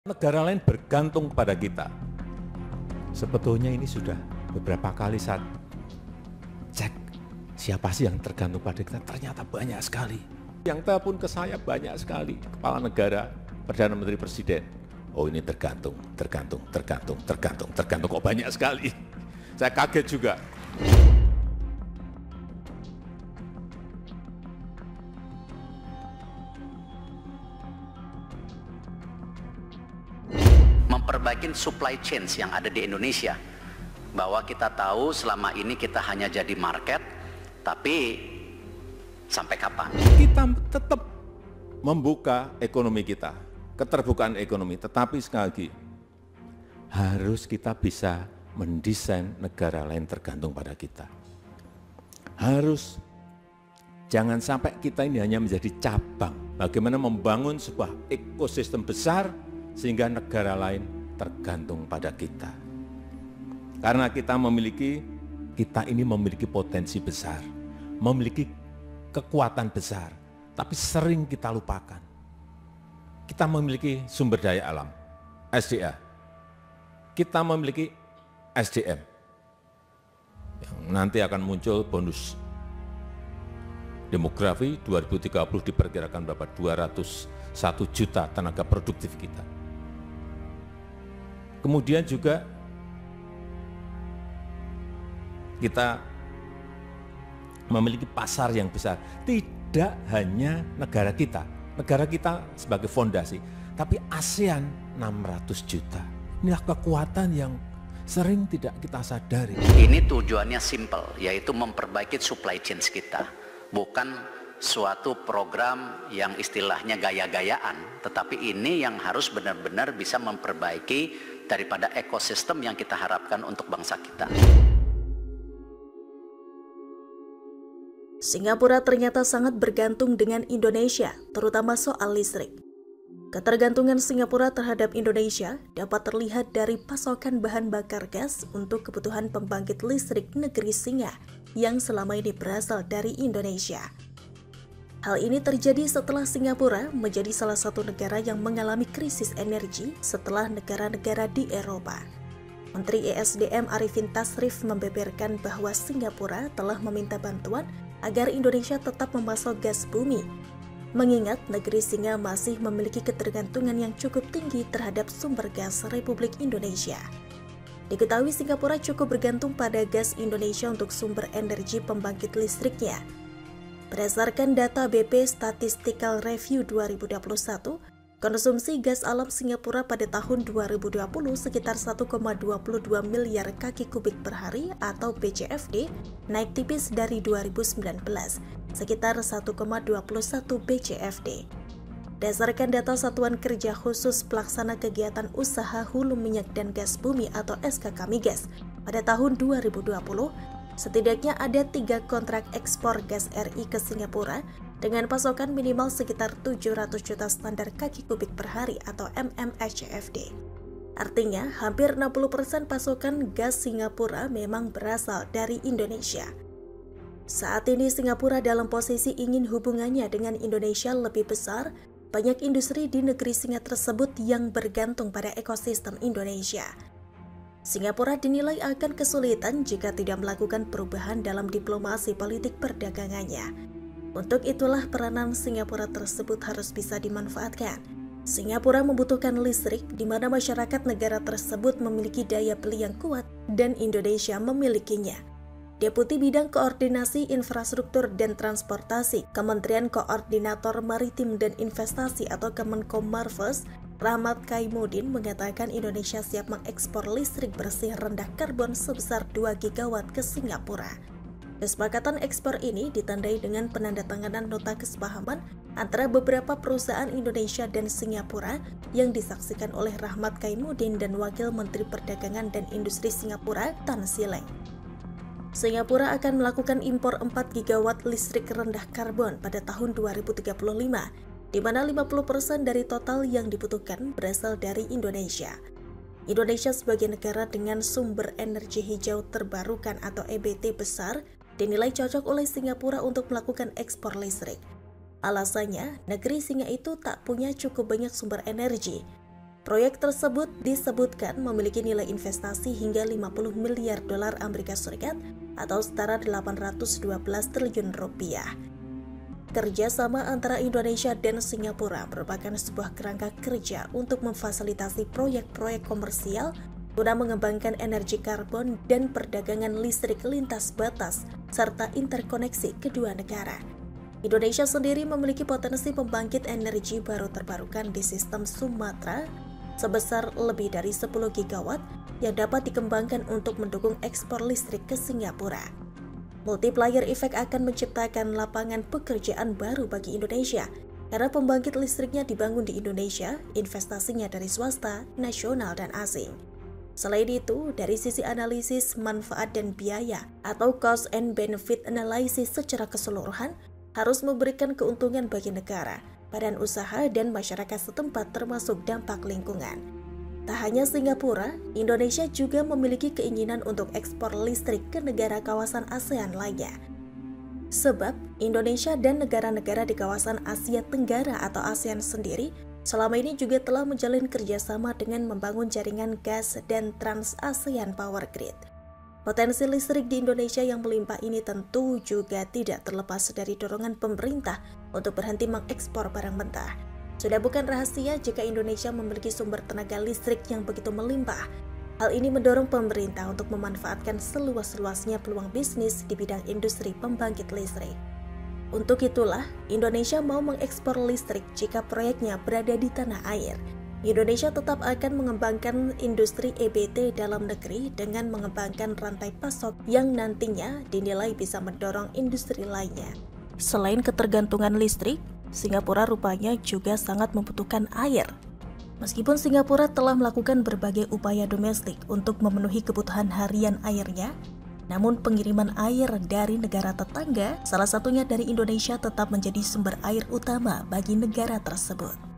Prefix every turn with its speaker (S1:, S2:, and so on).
S1: Negara lain bergantung pada kita. Sebetulnya ini sudah beberapa kali saya cek siapa sih yang tergantung pada kita, ternyata banyak sekali. Yang telepon ke saya banyak sekali, kepala negara, Perdana Menteri, Presiden. Oh ini tergantung, kok banyak sekali. Saya kaget juga.
S2: Memperbaiki supply chain yang ada di Indonesia, bahwa kita tahu selama ini kita hanya jadi market, tapi sampai kapan?
S1: Kita tetap membuka ekonomi kita, keterbukaan ekonomi, tetapi sekali lagi harus kita bisa mendesain negara lain tergantung pada kita. Harus jangan sampai kita ini hanya menjadi cabang. Bagaimana membangun sebuah ekosistem besar sehingga negara lain tergantung pada kita. Karena kita ini memiliki potensi besar, memiliki kekuatan besar, tapi sering kita lupakan. Kita memiliki sumber daya alam, SDA. Kita memiliki SDM, yang nanti akan muncul bonus demografi 2030 diperkirakan berapa? 201 juta tenaga produktif kita. Kemudian juga kita memiliki pasar yang besar. Tidak hanya negara kita sebagai fondasi, tapi ASEAN 600 juta. Inilah kekuatan yang sering tidak kita sadari.
S2: Ini tujuannya simple, yaitu memperbaiki supply chain kita. Bukan suatu program yang istilahnya gaya-gayaan, tetapi ini yang harus benar-benar bisa memperbaiki daripada ekosistem yang kita harapkan untuk bangsa kita.
S3: Singapura ternyata sangat bergantung dengan Indonesia, terutama soal listrik. Ketergantungan Singapura terhadap Indonesia dapat terlihat dari pasokan bahan bakar gas untuk kebutuhan pembangkit listrik negeri Singa yang selama ini berasal dari Indonesia. Hal ini terjadi setelah Singapura menjadi salah satu negara yang mengalami krisis energi setelah negara-negara di Eropa. Menteri ESDM Arifin Tasrif membeberkan bahwa Singapura telah meminta bantuan agar Indonesia tetap memasok gas bumi, mengingat negeri Singa masih memiliki ketergantungan yang cukup tinggi terhadap sumber gas Republik Indonesia. Diketahui Singapura cukup bergantung pada gas Indonesia untuk sumber energi pembangkit listriknya. Berdasarkan data BP Statistical Review 2021, konsumsi gas alam Singapura pada tahun 2020 sekitar 1,22 miliar kaki kubik per hari atau BCFD, naik tipis dari 2019, sekitar 1,21 BCFD. Berdasarkan data Satuan Kerja Khusus Pelaksana Kegiatan Usaha Hulu Minyak dan Gas Bumi atau SKK Migas, pada tahun 2020, setidaknya ada 3 kontrak ekspor gas RI ke Singapura dengan pasokan minimal sekitar 700 juta standar kaki kubik per hari atau MMSCFD. Artinya, hampir 60% pasokan gas Singapura memang berasal dari Indonesia. Saat ini Singapura dalam posisi ingin hubungannya dengan Indonesia lebih besar. Banyak industri di negeri Singa tersebut yang bergantung pada ekosistem Indonesia. Singapura dinilai akan kesulitan jika tidak melakukan perubahan dalam diplomasi politik perdagangannya. Untuk itulah peranan Singapura tersebut harus bisa dimanfaatkan. Singapura membutuhkan listrik di mana masyarakat negara tersebut memiliki daya beli yang kuat dan Indonesia memilikinya. Deputi Bidang Koordinasi Infrastruktur dan Transportasi Kementerian Koordinator Maritim dan Investasi atau Kemenkomarves, Rahmat Kaimudin mengatakan Indonesia siap mengekspor listrik bersih rendah karbon sebesar 2 gigawatt ke Singapura. Kesepakatan ekspor ini ditandai dengan penandatanganan nota kesepahaman antara beberapa perusahaan Indonesia dan Singapura yang disaksikan oleh Rahmat Kaimudin dan Wakil Menteri Perdagangan dan Industri Singapura, Tan Sileng. Singapura akan melakukan impor 4 gigawatt listrik rendah karbon pada tahun 2035, di mana 50% dari total yang dibutuhkan berasal dari Indonesia. Indonesia sebagai negara dengan sumber energi hijau terbarukan atau EBT besar, dinilai cocok oleh Singapura untuk melakukan ekspor listrik. Alasannya, negeri Singa itu tak punya cukup banyak sumber energi. Proyek tersebut disebutkan memiliki nilai investasi hingga 50 miliar dolar Amerika Serikat atau setara 812 triliun rupiah. Kerjasama antara Indonesia dan Singapura merupakan sebuah kerangka kerja untuk memfasilitasi proyek-proyek komersial guna mengembangkan energi karbon dan perdagangan listrik lintas batas serta interkoneksi kedua negara. Indonesia sendiri memiliki potensi pembangkit energi baru terbarukan di sistem Sumatera sebesar lebih dari 10 gigawatt yang dapat dikembangkan untuk mendukung ekspor listrik ke Singapura. Multiplier effect akan menciptakan lapangan pekerjaan baru bagi Indonesia karena pembangkit listriknya dibangun di Indonesia, investasinya dari swasta, nasional, dan asing. Selain itu, dari sisi analisis manfaat dan biaya atau cost and benefit analysis secara keseluruhan harus memberikan keuntungan bagi negara, badan usaha, dan masyarakat setempat termasuk dampak lingkungan. Tak hanya Singapura, Indonesia juga memiliki keinginan untuk ekspor listrik ke negara kawasan ASEAN lainnya. Sebab, Indonesia dan negara-negara di kawasan Asia Tenggara atau ASEAN sendiri selama ini juga telah menjalin kerjasama dengan membangun jaringan gas dan Trans-ASEAN Power Grid. Potensi listrik di Indonesia yang melimpah ini tentu juga tidak terlepas dari dorongan pemerintah untuk berhenti mengekspor barang mentah. Sudah bukan rahasia jika Indonesia memiliki sumber tenaga listrik yang begitu melimpah. Hal ini mendorong pemerintah untuk memanfaatkan seluas-luasnya peluang bisnis di bidang industri pembangkit listrik. Untuk itulah, Indonesia mau mengekspor listrik jika proyeknya berada di tanah air. Indonesia tetap akan mengembangkan industri EBT dalam negeri dengan mengembangkan rantai pasok yang nantinya dinilai bisa mendorong industri lainnya. Selain ketergantungan listrik, Singapura rupanya juga sangat membutuhkan air. Meskipun Singapura telah melakukan berbagai upaya domestik untuk memenuhi kebutuhan harian airnya, namun pengiriman air dari negara tetangga, salah satunya dari Indonesia, tetap menjadi sumber air utama bagi negara tersebut.